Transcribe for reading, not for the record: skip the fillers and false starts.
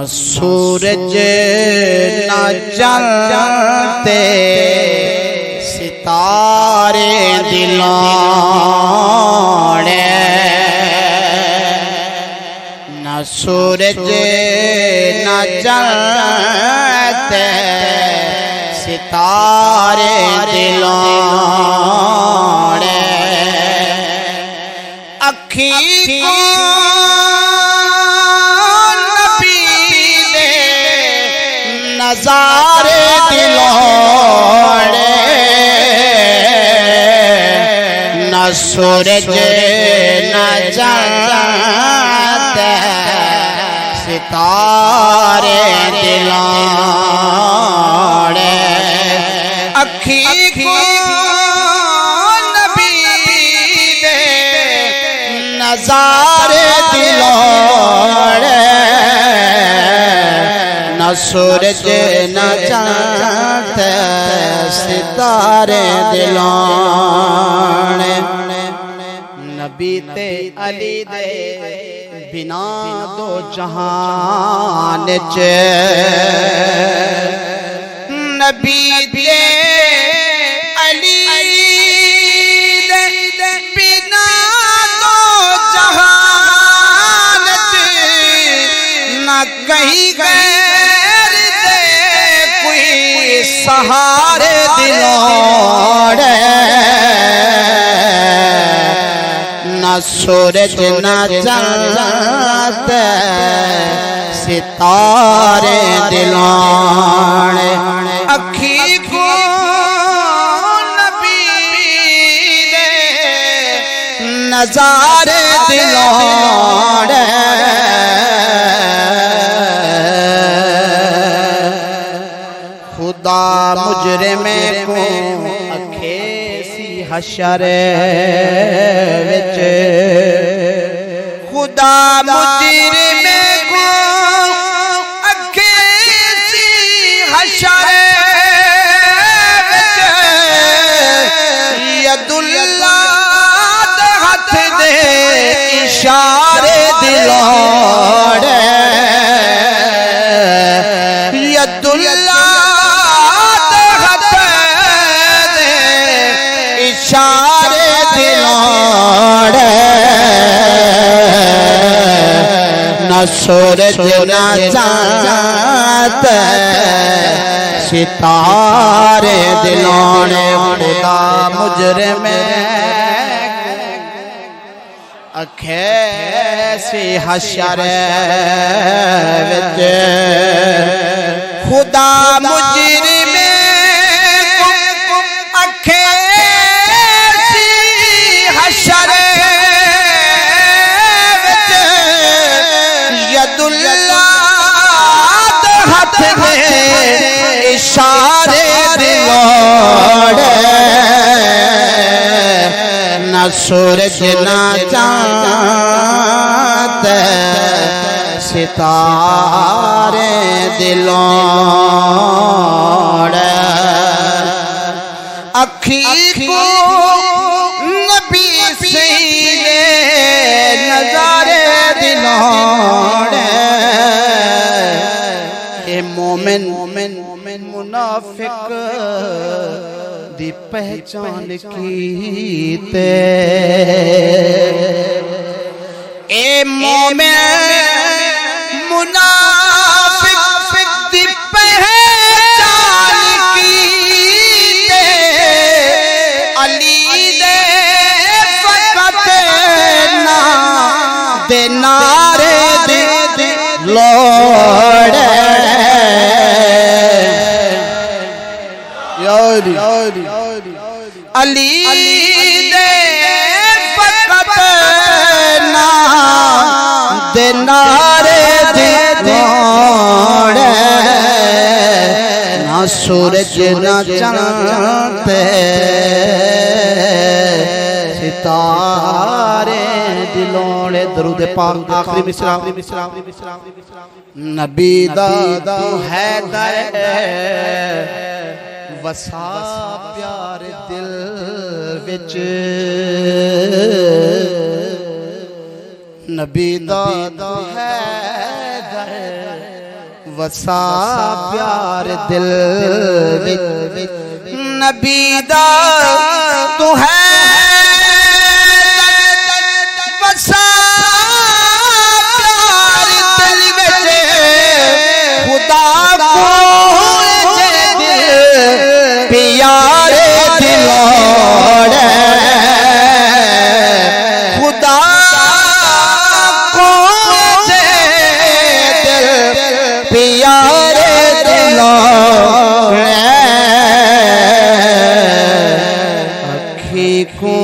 सूरज न जलते सितारे दिलोड़े, न सूरज न जलते सितारे दिलोड़े। अखी को नज़ारे दिलोड़े, न सूरज न जलते सितारे दिलोड़े। अखी को नबी दे नज़ारे दिलोड़े, न सूरज न जलते सितारे दिलोड़े। नबी ते अली दे बिना दो जहान च, नबी ते अली दे बिना दो जहान च, न कहीं गए सहारे दिलोड़े, न सूरज न जलते सितारे दिलोड़े। अखी को नबी दे नज़ारे दिलोड़े, खुदा मुजरिमे को अखे सी हशर विच, खुदा मुजरिमे को अखे सी हशर विच, यदुल्ला दे हथ दे इशारे दिलोड़े, यदुल्ला इशारे दिलोड़े, न सूरज न जलते सितारे दिलोड़े। खुदा मुजरिमे अखे सी हशर विच, खुदा मुजरिमे अखे हथ दे इशारे दिलोड़े, न सूरज न जलते सितारे दिलोड़े। अखी को नबी से नज़ारे दिलोड़े, मोमिन मुनाफिक दी पहचान कीते, ए मोमिन मुनाफिक दी पहचान कीते, अली दे फकत ना दे नारे दिलोड़े, अली दे फकत ना दे नारे दिलोड़े, न सूरज न जलते सितारे दिलोड़े। दरूद पाक आखिरी मिसरा। नबी दा तू है दर वसा प्यार दिल विच, नबी दा है दर वसा प्यार दिल नबी दा तू है वसा प्यार दिल विच खुदा को प्यारे दिलोड़ खुदा को दिल प्यारे दिलोड़ अखी को